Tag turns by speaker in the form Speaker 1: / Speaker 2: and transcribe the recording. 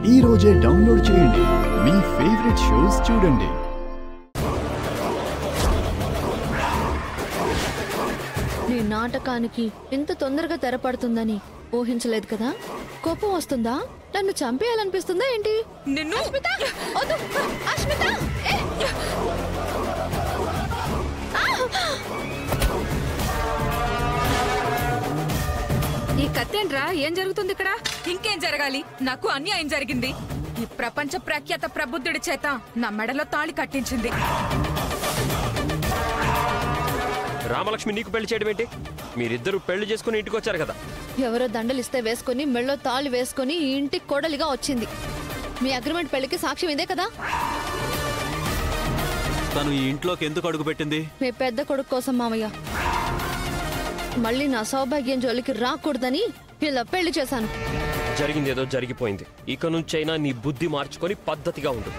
Speaker 1: ఈ రోజే డౌన్లోడ్ చేయండి. మీ ఫేవరెట్ షోస్ చూడండి.
Speaker 2: నీ నాటకానికి ఇంత తొందరగా తెరపడుతుందని ఊహించలేదు కదా. కోపం వస్తుందా? నన్ను చంపేయాలనిపిస్తుందా ఏంటి?
Speaker 3: నిన్ను ఈ కత్తేంట్రా? ఏం జరుగుతుంది ఇక్కడ? ఇంకేం జరగాలి? నాకు అన్యాయం జరిగింది. ఈ ప్రపంచ ప్రఖ్యాత ప్రబుద్ధుడి చేత నా మెడలో తాళి కట్టించింది.
Speaker 4: రామలక్ష్మి నీకు పెళ్లి చేయడం ఏంటి? మీరిద్దరూ పెళ్లి చేసుకుని ఇంటికి వచ్చారు కదా.
Speaker 2: ఎవరో దండలిస్తే వేసుకుని మెళ్ళో తాళి వేసుకుని ఈ ఇంటికి కోడలిగా వచ్చింది. మీ అగ్రిమెంట్ పెళ్లికి సాక్ష్యం ఇదే కదా.
Speaker 5: తను ఈ ఇంట్లోకి ఎందుకు అడుగు పెట్టింది?
Speaker 2: మీ పెద్ద కొడుకు కోసం మామయ్య. మళ్ళీ నా సౌభాగ్యం జోలికి రాకూడదని ఇలా పెళ్లి చేశాను.
Speaker 4: జరిగింది ఏదో జరిగిపోయింది. ఇక నుంచైనా నీ బుద్ధి మార్చుకొని పద్ధతిగా ఉండు.